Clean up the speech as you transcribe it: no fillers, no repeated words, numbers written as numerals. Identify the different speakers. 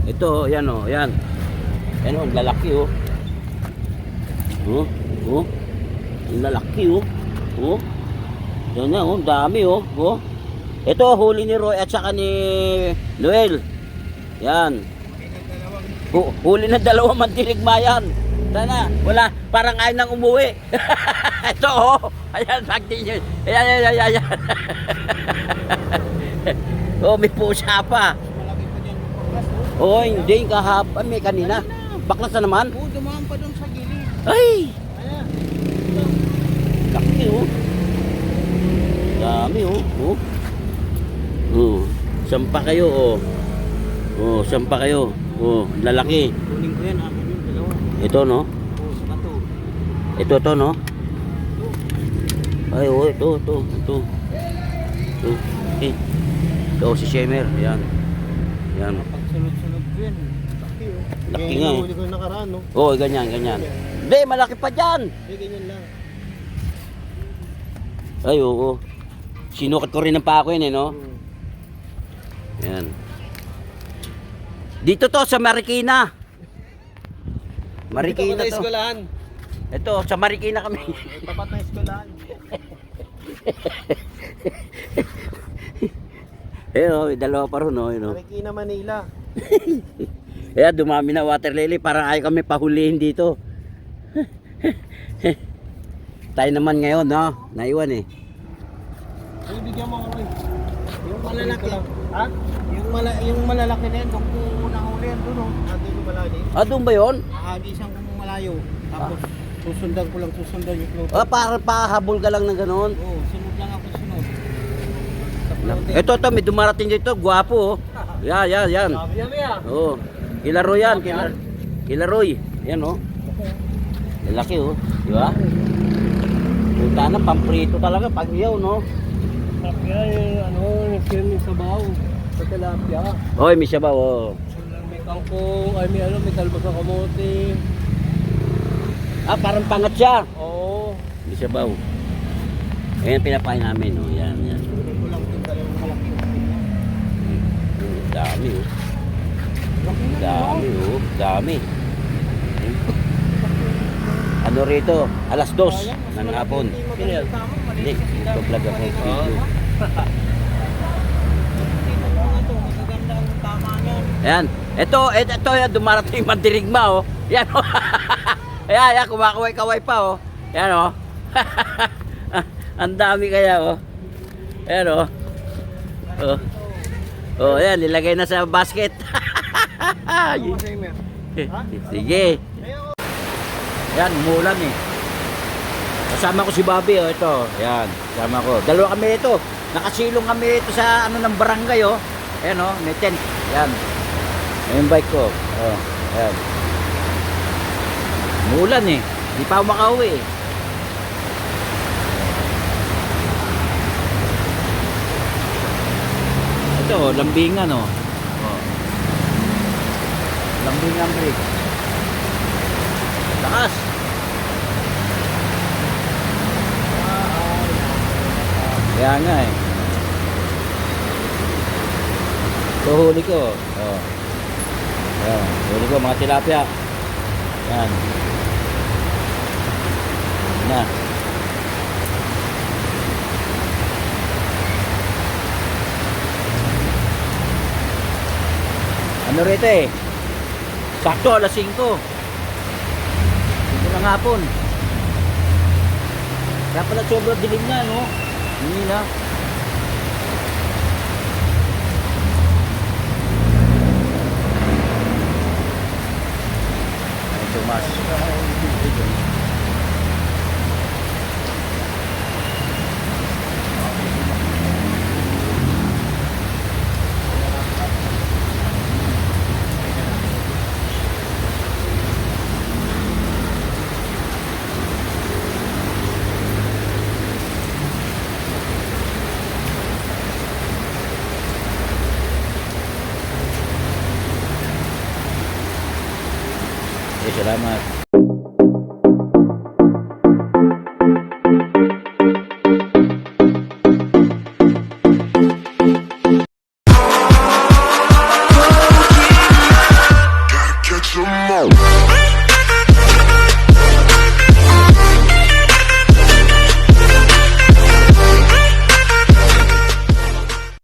Speaker 1: Ito, yan o, yan. Yan o, lalaki o. Oh, oh. Lalaki o. Oh. Yan na o, dami o. Oh. Ito, huli ni Roy at saka ni Noel. Yan. Huli na dalawang mandirigma yan. Sana, wala, parang ayaw nang umuwi. Ito o. Ayan, lagdi nyo. Ayan. Oh, may pusa pa. Oh, hindi, kahapon, may kanina. Baklas na naman.
Speaker 2: Oo, dumaan pa doon sa gilid.
Speaker 1: Ay!
Speaker 2: Ayan.
Speaker 1: Laki oh. Dami oh. Oh. Oh. Sampa kayo oh. Oh, sampa kayo. Oh, lalaki.
Speaker 2: Kunin ko yan, akin yung dalawa.
Speaker 1: Ito no?
Speaker 2: Oo, sa bato.
Speaker 1: Ito to no? Ay oh, ito. Ito. Eh. Ito si Shemer, yan. Yan.
Speaker 2: Pagsunod-sunod ko yan. Laki oh.
Speaker 1: Laki nga eh.
Speaker 2: Huli ko yung nakaraan no.
Speaker 1: Oh, ganyan. Hindi, malaki pa dyan.
Speaker 2: Hindi, ganyan lang.
Speaker 1: Ay, oo. Sinukat ko rin ng pako yun eh, no? Yan. Dito to, sa Marikina. Marikina
Speaker 2: Dito
Speaker 1: to.
Speaker 2: eskolahan.
Speaker 1: Ito, sa Marikina kami.
Speaker 2: Tapat na eskolahan.
Speaker 1: Ayun, oh, dalawa pa rin, no?
Speaker 2: Marikina, Manila.
Speaker 1: Kaya dumami na water lily, parang ayaw kami pahulihin dito. Tayo naman ngayon, no? Naiwan eh.
Speaker 2: Ay, bigyan mo ako eh. Yung malalaki. Ha? Yung malalaki na yan, doon ko nahuli yan doon oh. Hindi ko malalim.
Speaker 1: Ah, doon ba yun?
Speaker 2: Nakahagisan ko mong malayo. Tapos susundan yung float.
Speaker 1: Ah, para pahabol ka lang ng ganon.
Speaker 2: Oo, sunod lang ako sunod.
Speaker 1: Ito, may dumarating dito, gwapo, oh. Yan.
Speaker 2: Sabi yan, Mia.
Speaker 1: Oo. Kila Roy yan, kila Roy. Yan, oh. Lalaki, oh. Di ba? Punta na, pamprito talaga, pag iyaw, no?
Speaker 2: Tilapia nagkirin yung sabaw. Sa tilapia.
Speaker 1: Oy, may siya ba, oh.
Speaker 2: May kangkong, may talbos ng kamote.
Speaker 1: Ah, parang pangat siya.
Speaker 2: Oo.
Speaker 1: May siya ba, oh. Ayan, pinapakain namin, oh. Yan.
Speaker 2: Ito lang itong dalawang malaki.
Speaker 1: Dami, oh. Dami. Ano rito? Alas 2 ng hapon. Hindi, ito vlog ako video. Ayan, ito yan, dumarating mandirigma, oh. Yan, oh. Ayan, kumakaway-kaway pa, oh. Yan, oh. Ang dami kaya, oh. Ayan, oh. Oh, ayan, nilagay na sa basket. Sige. Yan, umulan eh. Kasama ko si Bobby, oh, ito. Yan, kasama ko. Dalawa kami ito. Nakasilong kami ito sa ano ng barangay, oh. Ayan, oh, may tent. Yan. Yung bike ko. Oh, ayan. Umulan eh. Di pa ako makauwi eh. Ito, lambingan, oh. Oh. Lambingan bridge. Lakas. Kaya nga eh. Ito huli ko. Oh. Ayan, huli ko mga tilapia. Yan. Na. Ano rito eh? Sakto alas 5. Ito ng hapon. Kaya pala sobrang dilim na, no? Hindi na. Ay, Tomas. Salamat.